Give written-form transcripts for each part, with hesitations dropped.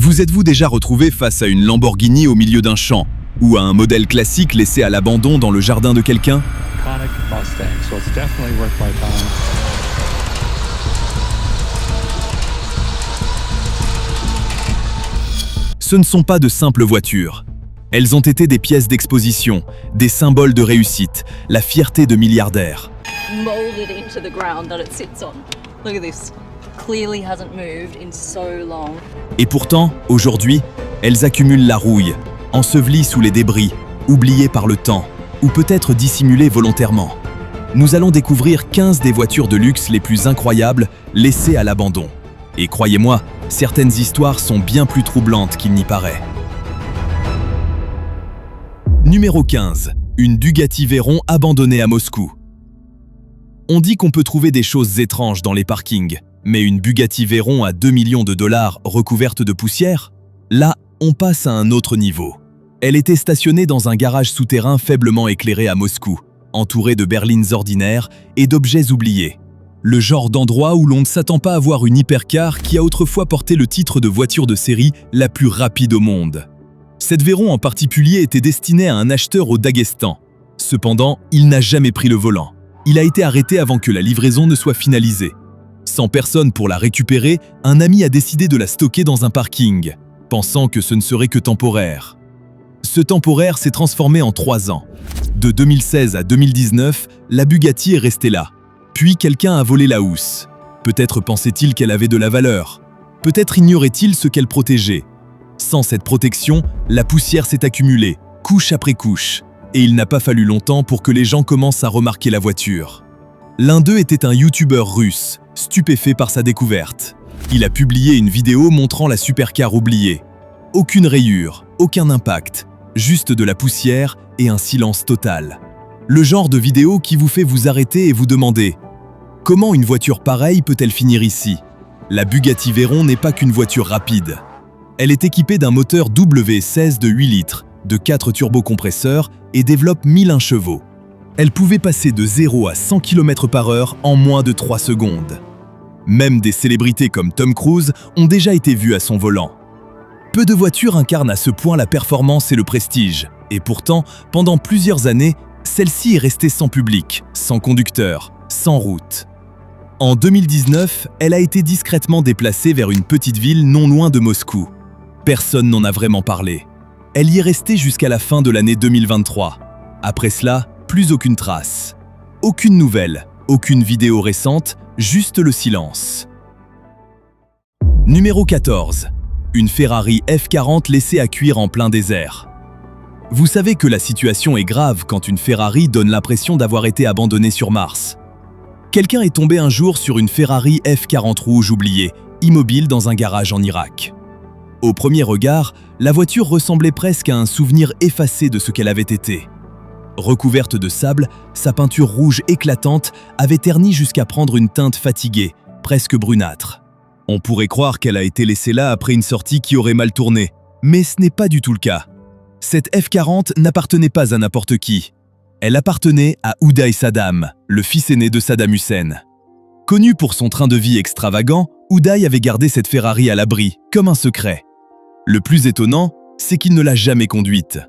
Vous êtes-vous déjà retrouvé face à une Lamborghini au milieu d'un champ ou à un modèle classique laissé à l'abandon dans le jardin de quelqu'un? Iconic Mustang, so it's definitely worth my time. Ce ne sont pas de simples voitures. Elles ont été des pièces d'exposition, des symboles de réussite, la fierté de milliardaires. Molded into the ground that it sits on. Look at this. Clearly hasn't moved in so long. Et pourtant, aujourd'hui, elles accumulent la rouille, ensevelies sous les débris, oubliées par le temps, ou peut-être dissimulées volontairement. Nous allons découvrir 15 des voitures de luxe les plus incroyables laissées à l'abandon. Et croyez-moi, certaines histoires sont bien plus troublantes qu'il n'y paraît. Numéro 15. Une Bugatti Veyron abandonnée à Moscou. On dit qu'on peut trouver des choses étranges dans les parkings, mais une Bugatti Veyron à 2 millions de dollars recouverte de poussière? Là, on passe à un autre niveau. Elle était stationnée dans un garage souterrain faiblement éclairé à Moscou, entourée de berlines ordinaires et d'objets oubliés. Le genre d'endroit où l'on ne s'attend pas à voir une hypercar qui a autrefois porté le titre de voiture de série la plus rapide au monde. Cette Veyron en particulier était destinée à un acheteur au Daghestan. Cependant, il n'a jamais pris le volant. Il a été arrêté avant que la livraison ne soit finalisée. Sans personne pour la récupérer, un ami a décidé de la stocker dans un parking, pensant que ce ne serait que temporaire. Ce temporaire s'est transformé en 3 ans. De 2016 à 2019, la Bugatti est restée là. Puis quelqu'un a volé la housse. Peut-être pensait-il qu'elle avait de la valeur. Peut-être ignorait-il ce qu'elle protégeait. Sans cette protection, la poussière s'est accumulée, couche après couche, et il n'a pas fallu longtemps pour que les gens commencent à remarquer la voiture. L'un d'eux était un youtubeur russe, stupéfait par sa découverte. Il a publié une vidéo montrant la supercar oubliée. Aucune rayure, aucun impact, juste de la poussière et un silence total. Le genre de vidéo qui vous fait vous arrêter et vous demander « Comment une voiture pareille peut-elle finir ici ?» La Bugatti Veyron n'est pas qu'une voiture rapide. Elle est équipée d'un moteur W16 de 8 litres, de 4 turbocompresseurs et développe 1001 chevaux. Elle pouvait passer de 0 à 100 km/h en moins de 3 secondes. Même des célébrités comme Tom Cruise ont déjà été vues à son volant. Peu de voitures incarnent à ce point la performance et le prestige, et pourtant, pendant plusieurs années, celle-ci est restée sans public, sans conducteur, sans route. En 2019, elle a été discrètement déplacée vers une petite ville non loin de Moscou. Personne n'en a vraiment parlé. Elle y est restée jusqu'à la fin de l'année 2023. Après cela, plus aucune trace. Aucune nouvelle, aucune vidéo récente, juste le silence. Numéro 14. Une Ferrari F40 laissée à cuire en plein désert. Vous savez que la situation est grave quand une Ferrari donne l'impression d'avoir été abandonnée sur Mars. Quelqu'un est tombé un jour sur une Ferrari F40 rouge oubliée, immobile dans un garage en Irak. Au premier regard, la voiture ressemblait presque à un souvenir effacé de ce qu'elle avait été. Recouverte de sable, sa peinture rouge éclatante avait terni jusqu'à prendre une teinte fatiguée, presque brunâtre. On pourrait croire qu'elle a été laissée là après une sortie qui aurait mal tourné, mais ce n'est pas du tout le cas. Cette F40 n'appartenait pas à n'importe qui. Elle appartenait à Uday Saddam, le fils aîné de Saddam Hussein. Connu pour son train de vie extravagant, Uday avait gardé cette Ferrari à l'abri, comme un secret. Le plus étonnant, c'est qu'il ne l'a jamais conduite.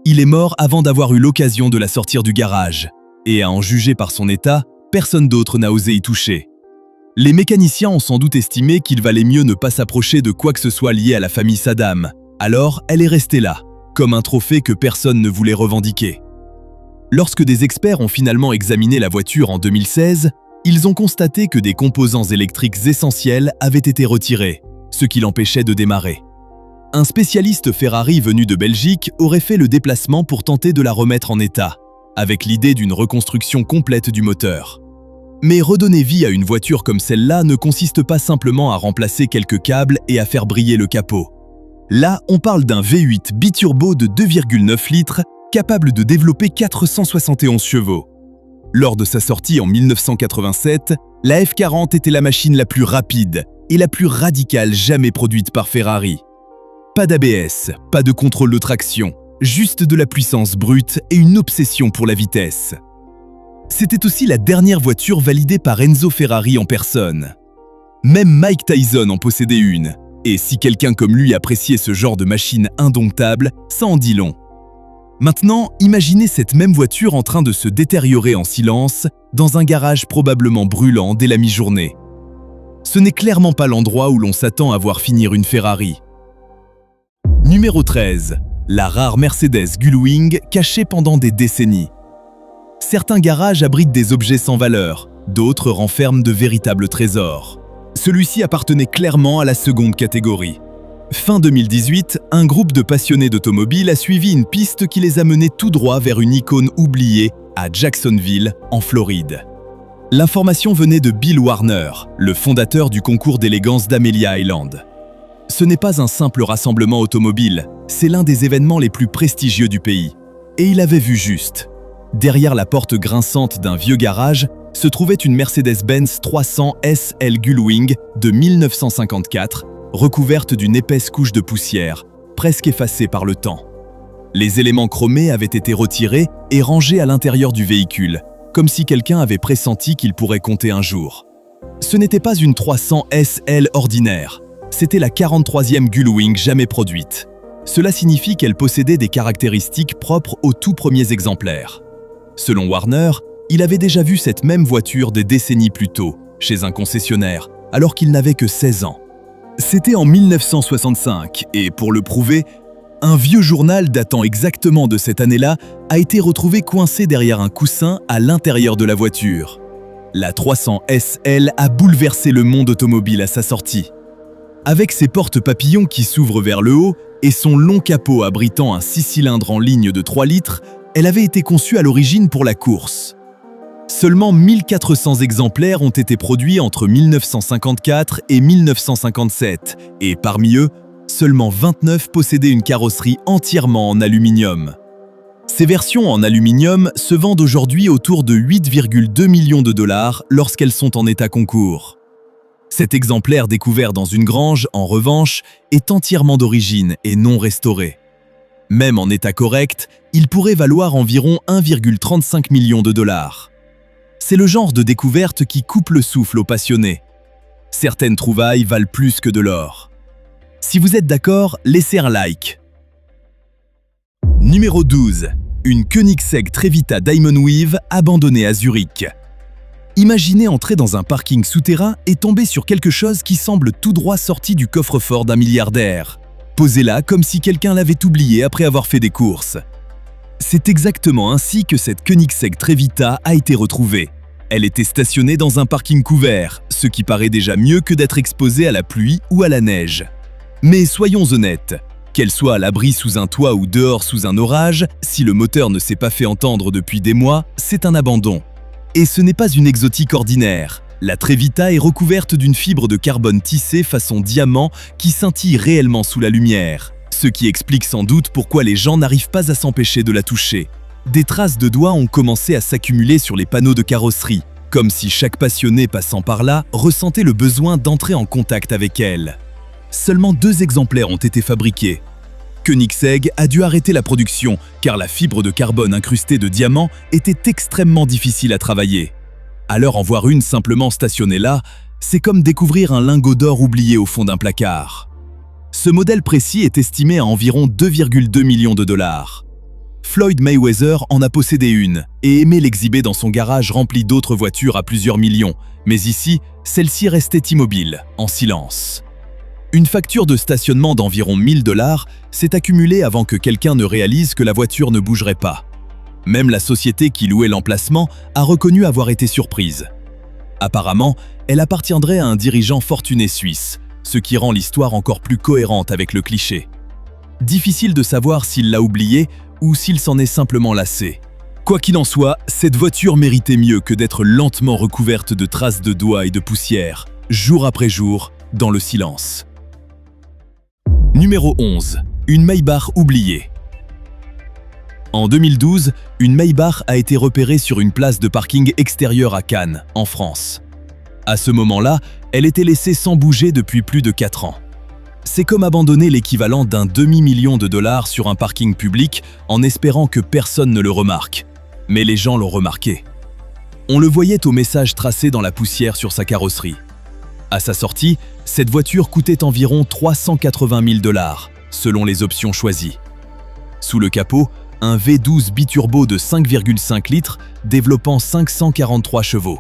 Il est mort avant d'avoir eu l'occasion de la sortir du garage, et à en juger par son état, personne d'autre n'a osé y toucher. Les mécaniciens ont sans doute estimé qu'il valait mieux ne pas s'approcher de quoi que ce soit lié à la famille Saddam, alors elle est restée là, comme un trophée que personne ne voulait revendiquer. Lorsque des experts ont finalement examiné la voiture en 2016, ils ont constaté que des composants électriques essentiels avaient été retirés, ce qui l'empêchait de démarrer. Un spécialiste Ferrari venu de Belgique aurait fait le déplacement pour tenter de la remettre en état, avec l'idée d'une reconstruction complète du moteur. Mais redonner vie à une voiture comme celle-là ne consiste pas simplement à remplacer quelques câbles et à faire briller le capot. Là, on parle d'un V8 biturbo de 2,9 litres, capable de développer 471 chevaux. Lors de sa sortie en 1987, la F40 était la machine la plus rapide et la plus radicale jamais produite par Ferrari. Pas d'ABS, pas de contrôle de traction, juste de la puissance brute et une obsession pour la vitesse. C'était aussi la dernière voiture validée par Enzo Ferrari en personne. Même Mike Tyson en possédait une, Et si quelqu'un comme lui appréciait ce genre de machine indomptable, ça en dit long. Maintenant, imaginez cette même voiture en train de se détériorer en silence dans un garage probablement brûlant dès la mi-journée. Ce n'est clairement pas l'endroit où l'on s'attend à voir finir une Ferrari. Numéro 13. La rare Mercedes Gullwing cachée pendant des décennies. Certains garages abritent des objets sans valeur, d'autres renferment de véritables trésors. Celui-ci appartenait clairement à la seconde catégorie. Fin 2018, un groupe de passionnés d'automobile a suivi une piste qui les a menés tout droit vers une icône oubliée à Jacksonville, en Floride. L'information venait de Bill Warner, le fondateur du concours d'élégance d'Amelia Island. Ce n'est pas un simple rassemblement automobile, c'est l'un des événements les plus prestigieux du pays. Et il avait vu juste. Derrière la porte grinçante d'un vieux garage se trouvait une Mercedes-Benz 300 SL Gullwing de 1954, recouverte d'une épaisse couche de poussière, presque effacée par le temps. Les éléments chromés avaient été retirés et rangés à l'intérieur du véhicule, comme si quelqu'un avait pressenti qu'il pourrait compter un jour. Ce n'était pas une 300 SL ordinaire, c'était la 43e Gullwing jamais produite. Cela signifie qu'elle possédait des caractéristiques propres aux tout premiers exemplaires. Selon Warner, il avait déjà vu cette même voiture des décennies plus tôt, chez un concessionnaire, alors qu'il n'avait que 16 ans. C'était en 1965, et pour le prouver, un vieux journal datant exactement de cette année-là a été retrouvé coincé derrière un coussin à l'intérieur de la voiture. La 300 SL a bouleversé le monde automobile à sa sortie. Avec ses portes papillons qui s'ouvrent vers le haut et son long capot abritant un 6 cylindres en ligne de 3 litres, elle avait été conçue à l'origine pour la course. Seulement 1400 exemplaires ont été produits entre 1954 et 1957, et parmi eux, seulement 29 possédaient une carrosserie entièrement en aluminium. Ces versions en aluminium se vendent aujourd'hui autour de 8,2 millions de dollars lorsqu'elles sont en état concours. Cet exemplaire découvert dans une grange, en revanche, est entièrement d'origine et non restauré. Même en état correct, il pourrait valoir environ 1,35 million de dollars. C'est le genre de découverte qui coupe le souffle aux passionnés. Certaines trouvailles valent plus que de l'or. Si vous êtes d'accord, laissez un like. Numéro 12. Une Koenigsegg Trevita Diamond Weave abandonnée à Zurich. Imaginez entrer dans un parking souterrain et tomber sur quelque chose qui semble tout droit sorti du coffre-fort d'un milliardaire. Posé là comme si quelqu'un l'avait oublié après avoir fait des courses. C'est exactement ainsi que cette Koenigsegg Trevita a été retrouvée. Elle était stationnée dans un parking couvert, ce qui paraît déjà mieux que d'être exposée à la pluie ou à la neige. Mais soyons honnêtes, qu'elle soit à l'abri sous un toit ou dehors sous un orage, si le moteur ne s'est pas fait entendre depuis des mois, c'est un abandon. Et ce n'est pas une exotique ordinaire. La Trevita est recouverte d'une fibre de carbone tissée façon diamant qui scintille réellement sous la lumière. Ce qui explique sans doute pourquoi les gens n'arrivent pas à s'empêcher de la toucher. Des traces de doigts ont commencé à s'accumuler sur les panneaux de carrosserie, comme si chaque passionné passant par là ressentait le besoin d'entrer en contact avec elle. Seulement 2 exemplaires ont été fabriqués. Koenigsegg a dû arrêter la production car la fibre de carbone incrustée de diamants était extrêmement difficile à travailler. Alors en voir une simplement stationnée là, c'est comme découvrir un lingot d'or oublié au fond d'un placard. Ce modèle précis est estimé à environ 2,2 millions de dollars. Floyd Mayweather en a possédé une et aimait l'exhiber dans son garage rempli d'autres voitures à plusieurs millions, mais ici, celle-ci restait immobile, en silence. Une facture de stationnement d'environ 1000 $ s'est accumulée avant que quelqu'un ne réalise que la voiture ne bougerait pas. Même la société qui louait l'emplacement a reconnu avoir été surprise. Apparemment, elle appartiendrait à un dirigeant fortuné suisse, ce qui rend l'histoire encore plus cohérente avec le cliché. Difficile de savoir s'il l'a oublié ou s'il s'en est simplement lassé. Quoi qu'il en soit, cette voiture méritait mieux que d'être lentement recouverte de traces de doigts et de poussière, jour après jour, dans le silence. Numéro 11. Une Maybach oubliée. En 2012, une Maybach a été repérée sur une place de parking extérieure à Cannes, en France. À ce moment-là, elle était laissée sans bouger depuis plus de 4 ans. C'est comme abandonner l'équivalent d'un demi-million de dollars sur un parking public en espérant que personne ne le remarque. Mais les gens l'ont remarqué. On le voyait au message tracé dans la poussière sur sa carrosserie. À sa sortie, cette voiture coûtait environ 380 000 $, selon les options choisies. Sous le capot, un V12 biturbo de 5,5 litres développant 543 chevaux.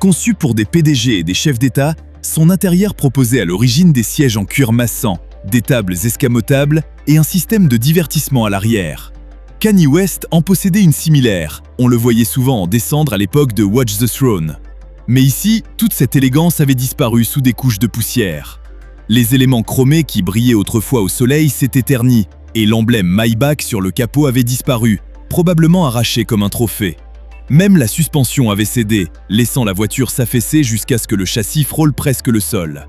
Conçu pour des PDG et des chefs d'État, son intérieur proposait à l'origine des sièges en cuir massant, des tables escamotables et un système de divertissement à l'arrière. Kanye West en possédait une similaire, on le voyait souvent en descendre à l'époque de Watch the Throne. Mais ici, toute cette élégance avait disparu sous des couches de poussière. Les éléments chromés qui brillaient autrefois au soleil s'étaient ternis, et l'emblème Maybach sur le capot avait disparu, probablement arraché comme un trophée. Même la suspension avait cédé, laissant la voiture s'affaisser jusqu'à ce que le châssis frôle presque le sol.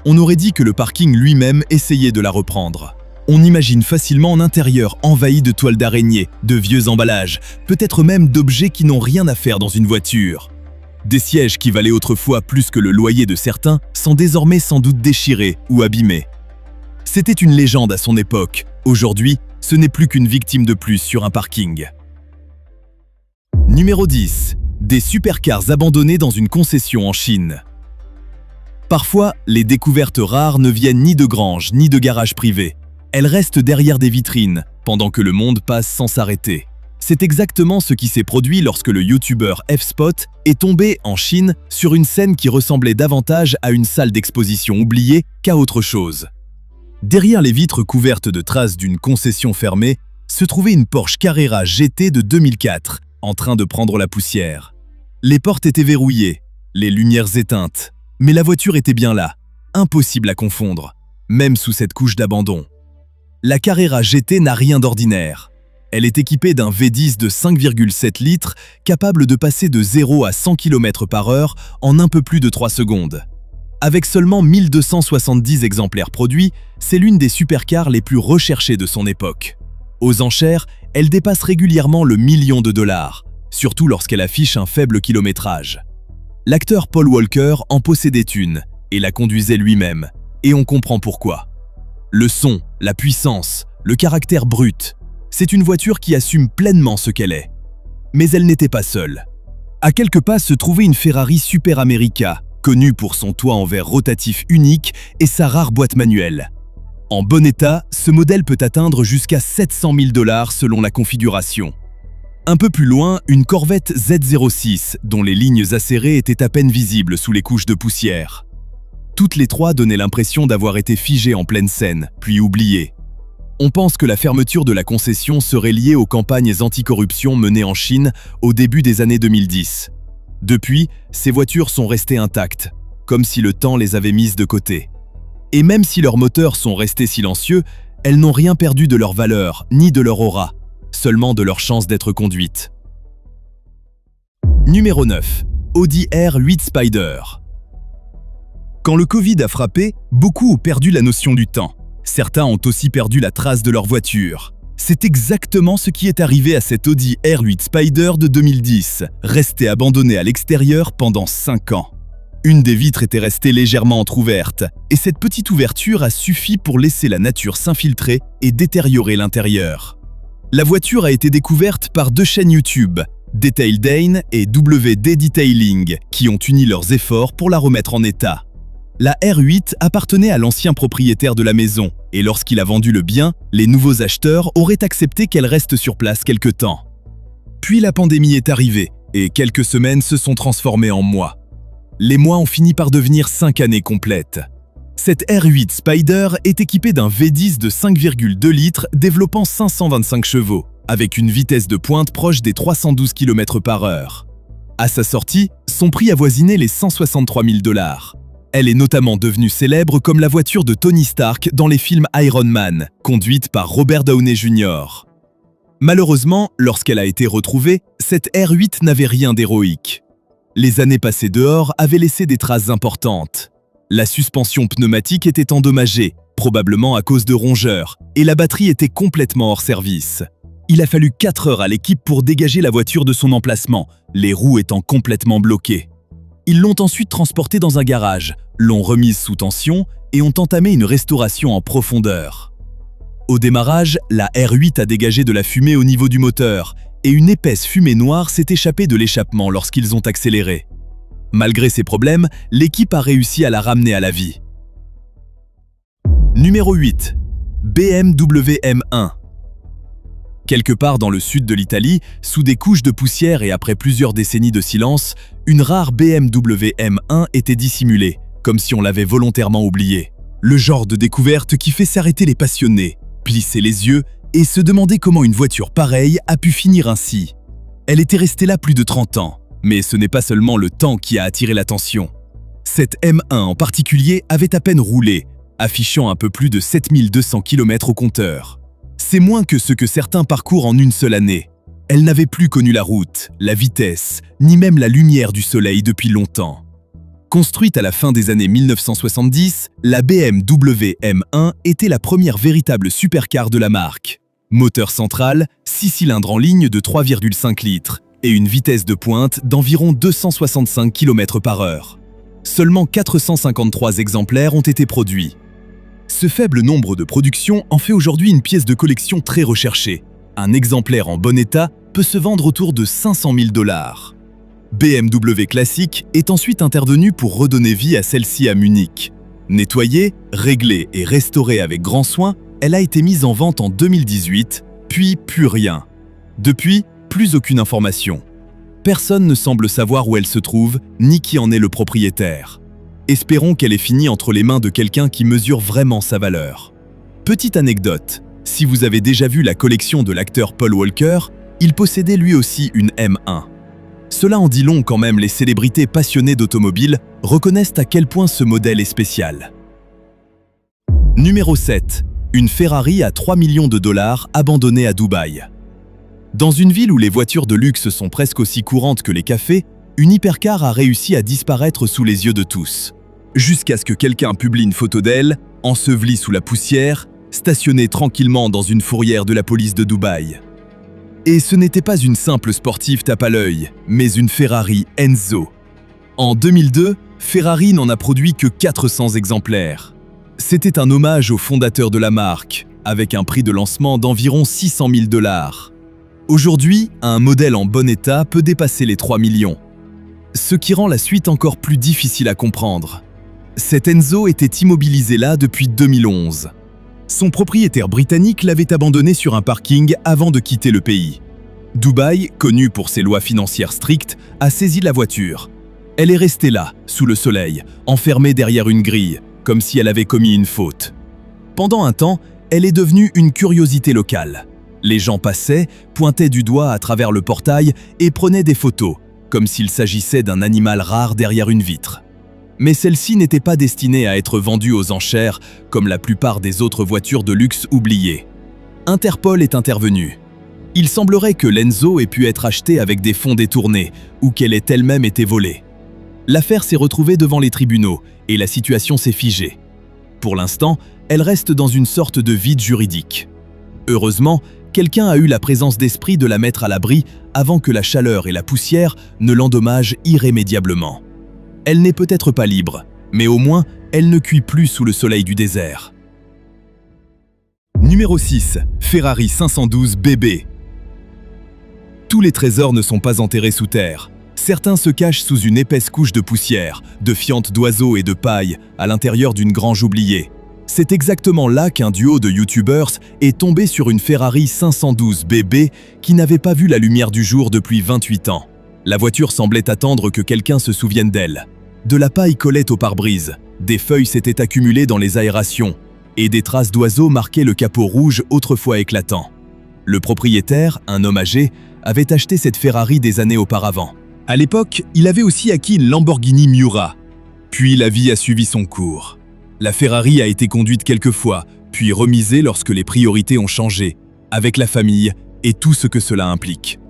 On aurait dit que le parking lui-même essayait de la reprendre. On imagine facilement un intérieur envahi de toiles d'araignée, de vieux emballages, peut-être même d'objets qui n'ont rien à faire dans une voiture. Des sièges qui valaient autrefois plus que le loyer de certains sont désormais sans doute déchirés ou abîmés. C'était une légende à son époque. Aujourd'hui, ce n'est plus qu'une victime de plus sur un parking. Numéro 10. Des supercars abandonnés dans une concession en Chine. Parfois, les découvertes rares ne viennent ni de granges ni de garages privés. Elles restent derrière des vitrines, pendant que le monde passe sans s'arrêter. C'est exactement ce qui s'est produit lorsque le youtubeur F-Spot est tombé en Chine sur une scène qui ressemblait davantage à une salle d'exposition oubliée qu'à autre chose. Derrière les vitres couvertes de traces d'une concession fermée, se trouvait une Porsche Carrera GT de 2004, en train de prendre la poussière. Les portes étaient verrouillées, les lumières éteintes, mais la voiture était bien là, impossible à confondre, même sous cette couche d'abandon. La Carrera GT n'a rien d'ordinaire. Elle est équipée d'un V10 de 5,7 litres, capable de passer de 0 à 100 km/h en un peu plus de 3 secondes. Avec seulement 1270 exemplaires produits, c'est l'une des supercars les plus recherchées de son époque. Aux enchères, elle dépasse régulièrement le $1 million, surtout lorsqu'elle affiche un faible kilométrage. L'acteur Paul Walker en possédait une et la conduisait lui-même, et on comprend pourquoi. Le son, la puissance, le caractère brut, c'est une voiture qui assume pleinement ce qu'elle est. Mais elle n'était pas seule. À quelques pas se trouvait une Ferrari Super America, connue pour son toit en verre rotatif unique et sa rare boîte manuelle. En bon état, ce modèle peut atteindre jusqu'à 700 000 $ selon la configuration. Un peu plus loin, une Corvette Z06, dont les lignes acérées étaient à peine visibles sous les couches de poussière. Toutes les trois donnaient l'impression d'avoir été figées en pleine scène, puis oubliées. On pense que la fermeture de la concession serait liée aux campagnes anticorruption menées en Chine au début des années 2010. Depuis, ces voitures sont restées intactes, comme si le temps les avait mises de côté. Et même si leurs moteurs sont restés silencieux, elles n'ont rien perdu de leur valeur, ni de leur aura, seulement de leur chance d'être conduites. Numéro 9. Audi R8 Spider. Quand le Covid a frappé, beaucoup ont perdu la notion du temps. Certains ont aussi perdu la trace de leur voiture. C'est exactement ce qui est arrivé à cet Audi R8 Spider de 2010, resté abandonné à l'extérieur pendant 5 ans. Une des vitres était restée légèrement entrouverte, et cette petite ouverture a suffi pour laisser la nature s'infiltrer et détériorer l'intérieur. La voiture a été découverte par 2 chaînes YouTube, Detail Dane et WD Detailing, qui ont uni leurs efforts pour la remettre en état. La R8 appartenait à l'ancien propriétaire de la maison, et lorsqu'il a vendu le bien, les nouveaux acheteurs auraient accepté qu'elle reste sur place quelque temps. Puis la pandémie est arrivée, et quelques semaines se sont transformées en mois. Les mois ont fini par devenir 5 années complètes. Cette R8 Spider est équipée d'un V10 de 5,2 litres développant 525 chevaux, avec une vitesse de pointe proche des 312 km/h. À sa sortie, son prix avoisinait les 163 000 $. Elle est notamment devenue célèbre comme la voiture de Tony Stark dans les films Iron Man, conduite par Robert Downey Jr. Malheureusement, lorsqu'elle a été retrouvée, cette R8 n'avait rien d'héroïque. Les années passées dehors avaient laissé des traces importantes. La suspension pneumatique était endommagée, probablement à cause de rongeurs, et la batterie était complètement hors service. Il a fallu 4 heures à l'équipe pour dégager la voiture de son emplacement, les roues étant complètement bloquées. Ils l'ont ensuite transportée dans un garage, l'ont remise sous tension et ont entamé une restauration en profondeur. Au démarrage, la R8 a dégagé de la fumée au niveau du moteur et une épaisse fumée noire s'est échappée de l'échappement lorsqu'ils ont accéléré. Malgré ces problèmes, l'équipe a réussi à la ramener à la vie. Numéro 8. BMW M1. Quelque part dans le sud de l'Italie, sous des couches de poussière et après plusieurs décennies de silence, une rare BMW M1 était dissimulée, comme si on l'avait volontairement oubliée. Le genre de découverte qui fait s'arrêter les passionnés, plisser les yeux et se demander comment une voiture pareille a pu finir ainsi. Elle était restée là plus de 30 ans, mais ce n'est pas seulement le temps qui a attiré l'attention. Cette M1 en particulier avait à peine roulé, affichant un peu plus de 7200 km au compteur. C'est moins que ce que certains parcourent en une seule année. Elle n'avait plus connu la route, la vitesse, ni même la lumière du soleil depuis longtemps. Construite à la fin des années 1970, la BMW M1 était la première véritable supercar de la marque. Moteur central, 6 cylindres en ligne de 3,5 litres et une vitesse de pointe d'environ 265 km/h. Seulement 453 exemplaires ont été produits. Ce faible nombre de productions en fait aujourd'hui une pièce de collection très recherchée. Un exemplaire en bon état peut se vendre autour de 500 000 $. BMW Classic est ensuite intervenu pour redonner vie à celle-ci à Munich. Nettoyée, réglée et restaurée avec grand soin, elle a été mise en vente en 2018, puis plus rien. Depuis, plus aucune information. Personne ne semble savoir où elle se trouve, ni qui en est le propriétaire. Espérons qu'elle ait fini entre les mains de quelqu'un qui mesure vraiment sa valeur. Petite anecdote, si vous avez déjà vu la collection de l'acteur Paul Walker, il possédait lui aussi une M1. Cela en dit long quand même, les célébrités passionnées d'automobile reconnaissent à quel point ce modèle est spécial. Numéro 7. Une Ferrari à 3 millions de $ abandonnée à Dubaï. Dans une ville où les voitures de luxe sont presque aussi courantes que les cafés, une hypercar a réussi à disparaître sous les yeux de tous. Jusqu'à ce que quelqu'un publie une photo d'elle, ensevelie sous la poussière, stationnée tranquillement dans une fourrière de la police de Dubaï. Et ce n'était pas une simple sportive tape à l'œil, mais une Ferrari Enzo. En 2002, Ferrari n'en a produit que 400 exemplaires. C'était un hommage au fondateur de la marque, avec un prix de lancement d'environ 600 000 $. Aujourd'hui, un modèle en bon état peut dépasser les 3 millions. Ce qui rend la suite encore plus difficile à comprendre. Cet Enzo était immobilisé là depuis 2011. Son propriétaire britannique l'avait abandonné sur un parking avant de quitter le pays. Dubaï, connu pour ses lois financières strictes, a saisi la voiture. Elle est restée là, sous le soleil, enfermée derrière une grille, comme si elle avait commis une faute. Pendant un temps, elle est devenue une curiosité locale. Les gens passaient, pointaient du doigt à travers le portail et prenaient des photos, comme s'il s'agissait d'un animal rare derrière une vitre. Mais celle-ci n'était pas destinée à être vendue aux enchères comme la plupart des autres voitures de luxe oubliées. Interpol est intervenu. Il semblerait que l'Enzo ait pu être achetée avec des fonds détournés ou qu'elle ait elle-même été volée. L'affaire s'est retrouvée devant les tribunaux et la situation s'est figée. Pour l'instant, elle reste dans une sorte de vide juridique. Heureusement, quelqu'un a eu la présence d'esprit de la mettre à l'abri avant que la chaleur et la poussière ne l'endommagent irrémédiablement. Elle n'est peut-être pas libre, mais au moins, elle ne cuit plus sous le soleil du désert. Numéro 6. Ferrari 512 BB. Tous les trésors ne sont pas enterrés sous terre. Certains se cachent sous une épaisse couche de poussière, de fientes d'oiseaux et de paille, à l'intérieur d'une grange oubliée. C'est exactement là qu'un duo de youtubeurs est tombé sur une Ferrari 512 BB qui n'avait pas vu la lumière du jour depuis 28 ans. La voiture semblait attendre que quelqu'un se souvienne d'elle. De la paille collait au pare-brise, des feuilles s'étaient accumulées dans les aérations, et des traces d'oiseaux marquaient le capot rouge autrefois éclatant. Le propriétaire, un homme âgé, avait acheté cette Ferrari des années auparavant. À l'époque, il avait aussi acquis une Lamborghini Miura. Puis la vie a suivi son cours. La Ferrari a été conduite quelques fois, puis remisée lorsque les priorités ont changé, avec la famille et tout ce que cela implique.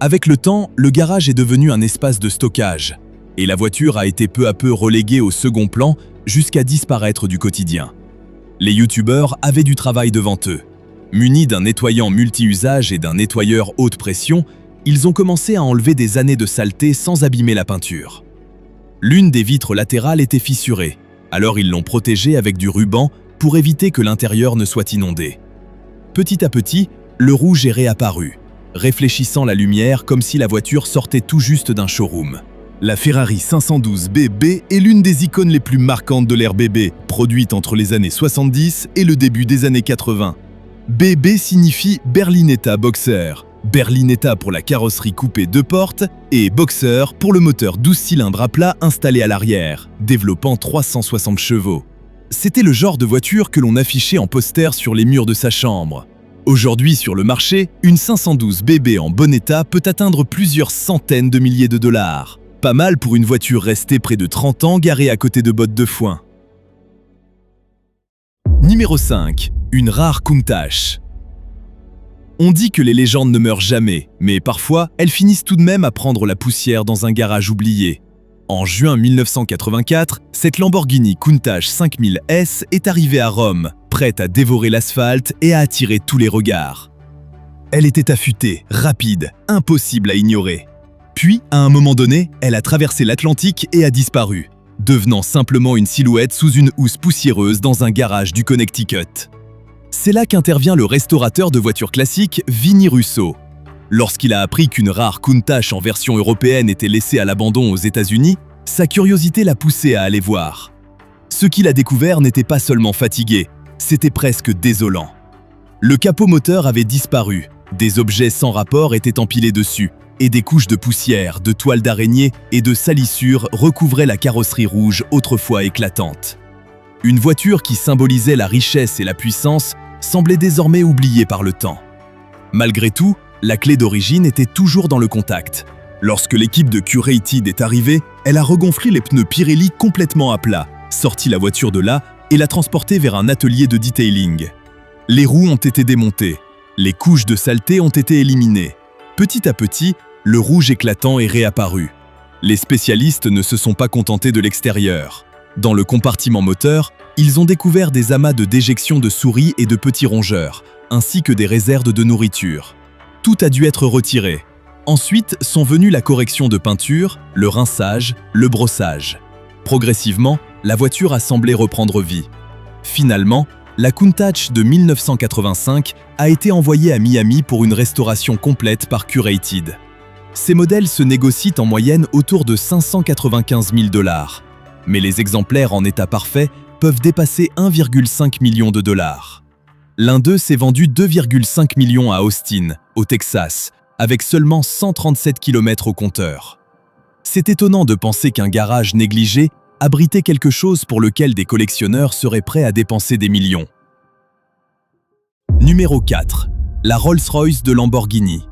Avec le temps, le garage est devenu un espace de stockage, et la voiture a été peu à peu reléguée au second plan jusqu'à disparaître du quotidien. Les youtubeurs avaient du travail devant eux. Munis d'un nettoyant multi-usage et d'un nettoyeur haute pression, ils ont commencé à enlever des années de saleté sans abîmer la peinture. L'une des vitres latérales était fissurée, alors ils l'ont protégée avec du ruban pour éviter que l'intérieur ne soit inondé. Petit à petit, le rouge est réapparu, réfléchissant la lumière comme si la voiture sortait tout juste d'un showroom. La Ferrari 512 BB est l'une des icônes les plus marquantes de l'ère BB, produite entre les années 70 et le début des années 80. BB signifie Berlinetta Boxer. Berlinetta pour la carrosserie coupée 2 portes et Boxer pour le moteur 12 cylindres à plat installé à l'arrière, développant 360 chevaux. C'était le genre de voiture que l'on affichait en poster sur les murs de sa chambre. Aujourd'hui sur le marché, une 512 BB en bon état peut atteindre plusieurs centaines de milliers de dollars. Pas mal pour une voiture restée près de 30 ans garée à côté de bottes de foin. Numéro 5. Une rare Countach. On dit que les légendes ne meurent jamais, mais parfois, elles finissent tout de même à prendre la poussière dans un garage oublié. En juin 1984, cette Lamborghini Countach 5000 S est arrivée à Rome, prête à dévorer l'asphalte et à attirer tous les regards. Elle était affûtée, rapide, impossible à ignorer. Puis, à un moment donné, elle a traversé l'Atlantique et a disparu, devenant simplement une silhouette sous une housse poussiéreuse dans un garage du Connecticut. C'est là qu'intervient le restaurateur de voitures classiques Vinnie Russo. Lorsqu'il a appris qu'une rare Countach en version européenne était laissée à l'abandon aux États-Unis, sa curiosité l'a poussé à aller voir. Ce qu'il a découvert n'était pas seulement fatigué, c'était presque désolant. Le capot moteur avait disparu, des objets sans rapport étaient empilés dessus, et des couches de poussière, de toiles d'araignée et de salissures recouvraient la carrosserie rouge autrefois éclatante. Une voiture qui symbolisait la richesse et la puissance semblait désormais oubliée par le temps. Malgré tout, la clé d'origine était toujours dans le contact. Lorsque l'équipe de Curated est arrivée, elle a regonflé les pneus Pirelli complètement à plat, sorti la voiture de là et l'a transportée vers un atelier de detailing. Les roues ont été démontées, les couches de saleté ont été éliminées. Petit à petit, le rouge éclatant est réapparu. Les spécialistes ne se sont pas contentés de l'extérieur. Dans le compartiment moteur, ils ont découvert des amas de déjection de souris et de petits rongeurs, ainsi que des réserves de nourriture. Tout a dû être retiré. Ensuite sont venus la correction de peinture, le rinçage, le brossage. Progressivement, la voiture a semblé reprendre vie. Finalement, la Countach de 1985 a été envoyée à Miami pour une restauration complète par Curated. Ces modèles se négocient en moyenne autour de 595 000 $. Mais les exemplaires en état parfait peuvent dépasser 1,5 million de dollars. L'un d'eux s'est vendu 2,5 millions à Austin, au Texas, avec seulement 137 km au compteur. C'est étonnant de penser qu'un garage négligé abritait quelque chose pour lequel des collectionneurs seraient prêts à dépenser des millions. Numéro 4. La Rolls-Royce de Lamborghini.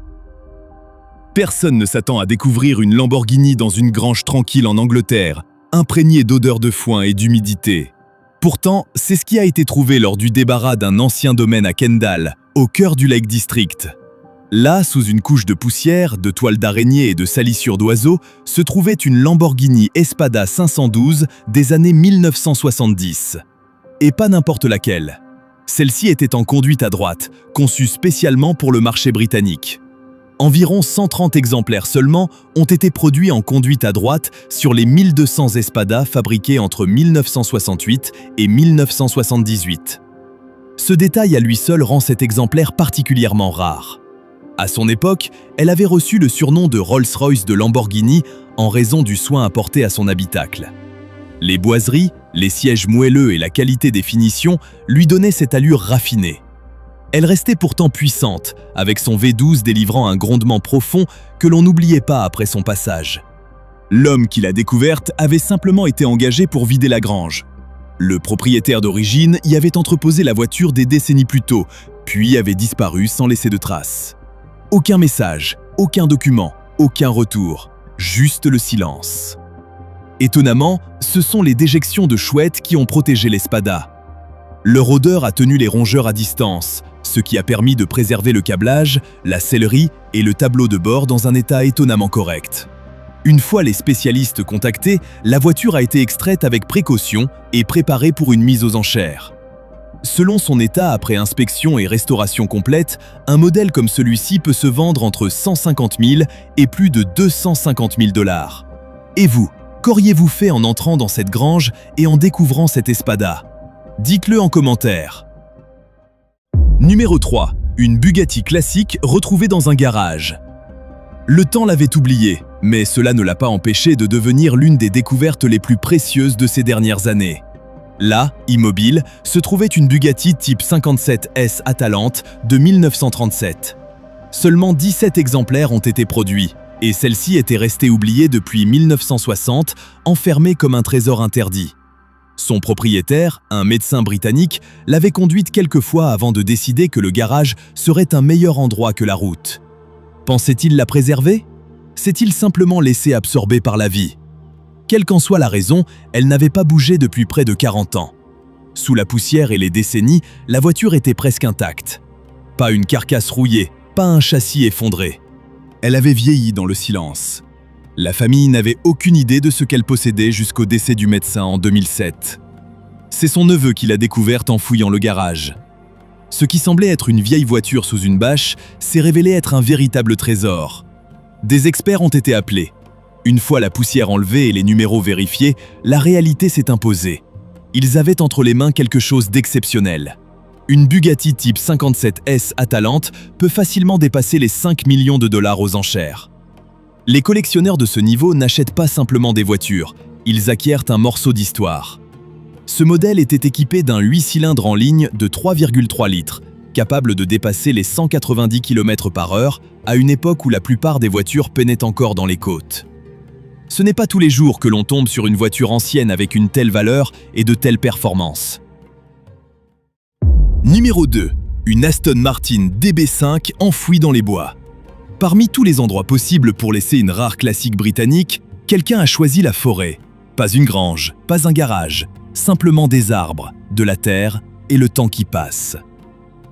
Personne ne s'attend à découvrir une Lamborghini dans une grange tranquille en Angleterre, imprégnée d'odeurs de foin et d'humidité. Pourtant, c'est ce qui a été trouvé lors du débarras d'un ancien domaine à Kendall, au cœur du Lake District. Là, sous une couche de poussière, de toiles d'araignée et de salissures d'oiseaux, se trouvait une Lamborghini Espada 512 des années 1970. Et pas n'importe laquelle. Celle-ci était en conduite à droite, conçue spécialement pour le marché britannique. Environ 130 exemplaires seulement ont été produits en conduite à droite sur les 1200 Espada fabriqués entre 1968 et 1978. Ce détail à lui seul rend cet exemplaire particulièrement rare. À son époque, elle avait reçu le surnom de Rolls-Royce de Lamborghini en raison du soin apporté à son habitacle. Les boiseries, les sièges moelleux et la qualité des finitions lui donnaient cette allure raffinée. Elle restait pourtant puissante, avec son V12 délivrant un grondement profond que l'on n'oubliait pas après son passage. L'homme qui l'a découverte avait simplement été engagé pour vider la grange. Le propriétaire d'origine y avait entreposé la voiture des décennies plus tôt, puis avait disparu sans laisser de traces. Aucun message, aucun document, aucun retour, juste le silence. Étonnamment, ce sont les déjections de chouettes qui ont protégé l'Espada. Leur odeur a tenu les rongeurs à distance, ce qui a permis de préserver le câblage, la sellerie et le tableau de bord dans un état étonnamment correct. Une fois les spécialistes contactés, la voiture a été extraite avec précaution et préparée pour une mise aux enchères. Selon son état après inspection et restauration complète, un modèle comme celui-ci peut se vendre entre 150 000 et plus de 250 000 $. Et vous, qu'auriez-vous fait en entrant dans cette grange et en découvrant cette Espada ? Dites-le en commentaire. Numéro 3. Une Bugatti classique retrouvée dans un garage. Le temps l'avait oublié, mais cela ne l'a pas empêché de devenir l'une des découvertes les plus précieuses de ces dernières années. Là, immobile, se trouvait une Bugatti Type 57S Atalante de 1937. Seulement 17 exemplaires ont été produits, et celle-ci était restée oubliée depuis 1960, enfermée comme un trésor interdit. Son propriétaire, un médecin britannique, l'avait conduite quelques fois avant de décider que le garage serait un meilleur endroit que la route. Pensait-il la préserver? S'est-il simplement laissé absorber par la vie? Quelle qu'en soit la raison, elle n'avait pas bougé depuis près de 40 ans. Sous la poussière et les décennies, la voiture était presque intacte. Pas une carcasse rouillée, pas un châssis effondré. Elle avait vieilli dans le silence. La famille n'avait aucune idée de ce qu'elle possédait jusqu'au décès du médecin en 2007. C'est son neveu qui l'a découverte en fouillant le garage. Ce qui semblait être une vieille voiture sous une bâche s'est révélé être un véritable trésor. Des experts ont été appelés. Une fois la poussière enlevée et les numéros vérifiés, la réalité s'est imposée. Ils avaient entre les mains quelque chose d'exceptionnel. Une Bugatti Type 57S Atalante peut facilement dépasser les 5 millions de dollars aux enchères. Les collectionneurs de ce niveau n'achètent pas simplement des voitures, ils acquièrent un morceau d'histoire. Ce modèle était équipé d'un 8 cylindres en ligne de 3,3 litres, capable de dépasser les 190 km/h à une époque où la plupart des voitures peinaient encore dans les côtes. Ce n'est pas tous les jours que l'on tombe sur une voiture ancienne avec une telle valeur et de telles performances. Numéro 2. Une Aston Martin DB5 enfouie dans les bois. Parmi tous les endroits possibles pour laisser une rare classique britannique, quelqu'un a choisi la forêt. Pas une grange, pas un garage, simplement des arbres, de la terre et le temps qui passe.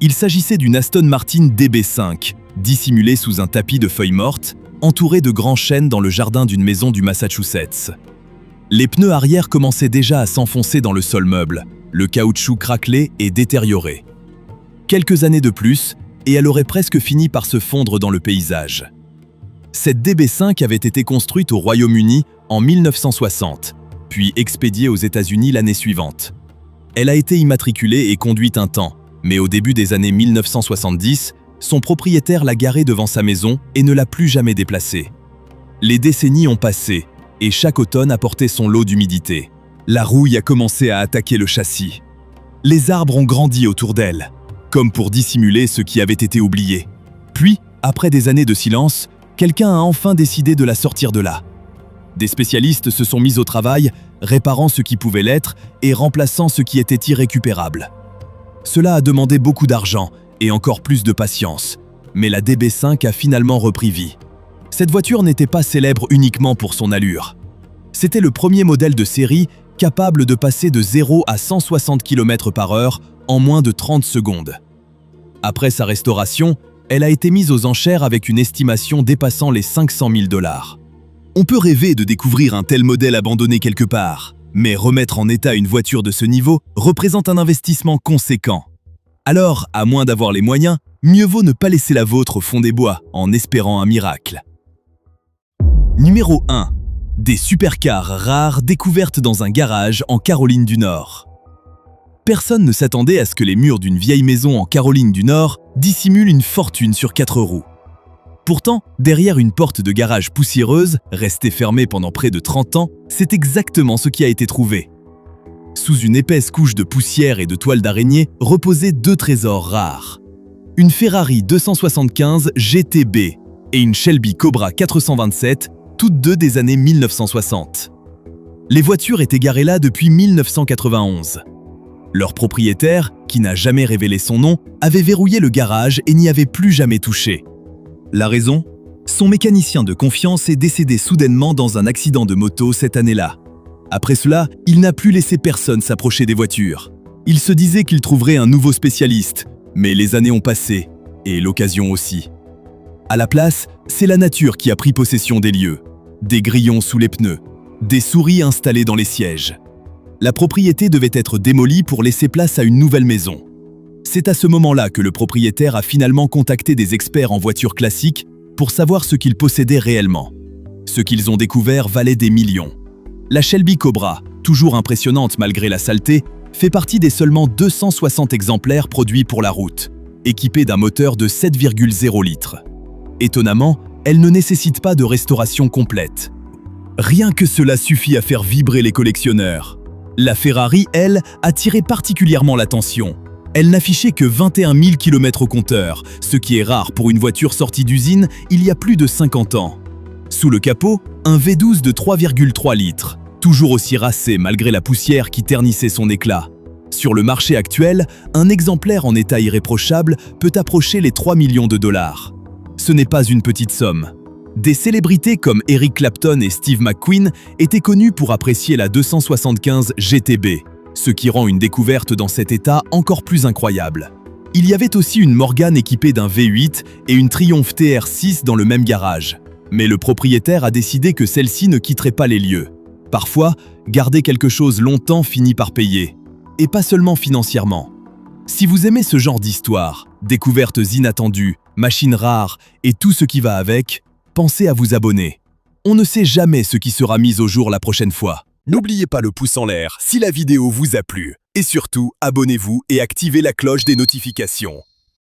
Il s'agissait d'une Aston Martin DB5, dissimulée sous un tapis de feuilles mortes, entourée de grands chênes dans le jardin d'une maison du Massachusetts. Les pneus arrière commençaient déjà à s'enfoncer dans le sol meuble, le caoutchouc craquelé et détérioré. Quelques années de plus, et elle aurait presque fini par se fondre dans le paysage. Cette DB5 avait été construite au Royaume-Uni en 1960, puis expédiée aux États-Unis l'année suivante. Elle a été immatriculée et conduite un temps, mais au début des années 1970, son propriétaire l'a garée devant sa maison et ne l'a plus jamais déplacée. Les décennies ont passé, et chaque automne apportait son lot d'humidité. La rouille a commencé à attaquer le châssis. Les arbres ont grandi autour d'elle, comme pour dissimuler ce qui avait été oublié. Puis, après des années de silence, quelqu'un a enfin décidé de la sortir de là. Des spécialistes se sont mis au travail, réparant ce qui pouvait l'être et remplaçant ce qui était irrécupérable. Cela a demandé beaucoup d'argent et encore plus de patience, mais la DB5 a finalement repris vie. Cette voiture n'était pas célèbre uniquement pour son allure. C'était le premier modèle de série capable de passer de 0 à 160 km/h en moins de 30 secondes. Après sa restauration, elle a été mise aux enchères avec une estimation dépassant les 500 000 $. On peut rêver de découvrir un tel modèle abandonné quelque part, mais remettre en état une voiture de ce niveau représente un investissement conséquent. Alors, à moins d'avoir les moyens, mieux vaut ne pas laisser la vôtre au fond des bois en espérant un miracle. Numéro 1. Des supercars rares découvertes dans un garage en Caroline du Nord. Personne ne s'attendait à ce que les murs d'une vieille maison en Caroline du Nord dissimulent une fortune sur 4 roues. Pourtant, derrière une porte de garage poussiéreuse, restée fermée pendant près de 30 ans, c'est exactement ce qui a été trouvé. Sous une épaisse couche de poussière et de toile d'araignée reposaient 2 trésors rares. Une Ferrari 275 GTB et une Shelby Cobra 427, toutes deux des années 1960. Les voitures étaient garées là depuis 1991. Leur propriétaire, qui n'a jamais révélé son nom, avait verrouillé le garage et n'y avait plus jamais touché. La raison ? Son mécanicien de confiance est décédé soudainement dans un accident de moto cette année-là. Après cela, il n'a plus laissé personne s'approcher des voitures. Il se disait qu'il trouverait un nouveau spécialiste, mais les années ont passé, et l'occasion aussi. À la place, c'est la nature qui a pris possession des lieux. Des grillons sous les pneus, des souris installées dans les sièges. La propriété devait être démolie pour laisser place à une nouvelle maison. C'est à ce moment-là que le propriétaire a finalement contacté des experts en voitures classiques pour savoir ce qu'ils possédaient réellement. Ce qu'ils ont découvert valait des millions. La Shelby Cobra, toujours impressionnante malgré la saleté, fait partie des seulement 260 exemplaires produits pour la route, équipée d'un moteur de 7,0 litres. Étonnamment, elle ne nécessite pas de restauration complète. Rien que cela suffit à faire vibrer les collectionneurs. La Ferrari, elle, attirait particulièrement l'attention. Elle n'affichait que 21 000 km au compteur, ce qui est rare pour une voiture sortie d'usine il y a plus de 50 ans. Sous le capot, un V12 de 3,3 litres, toujours aussi racé malgré la poussière qui ternissait son éclat. Sur le marché actuel, un exemplaire en état irréprochable peut approcher les 3 millions de dollars. Ce n'est pas une petite somme. Des célébrités comme Eric Clapton et Steve McQueen étaient connus pour apprécier la 275 GTB, ce qui rend une découverte dans cet état encore plus incroyable. Il y avait aussi une Morgan équipée d'un V8 et une Triumph TR6 dans le même garage. Mais le propriétaire a décidé que celle-ci ne quitterait pas les lieux. Parfois, garder quelque chose longtemps finit par payer. Et pas seulement financièrement. Si vous aimez ce genre d'histoire, découvertes inattendues, machines rares et tout ce qui va avec, pensez à vous abonner. On ne sait jamais ce qui sera mis au jour la prochaine fois. N'oubliez pas le pouce en l'air si la vidéo vous a plu. Et surtout, abonnez-vous et activez la cloche des notifications.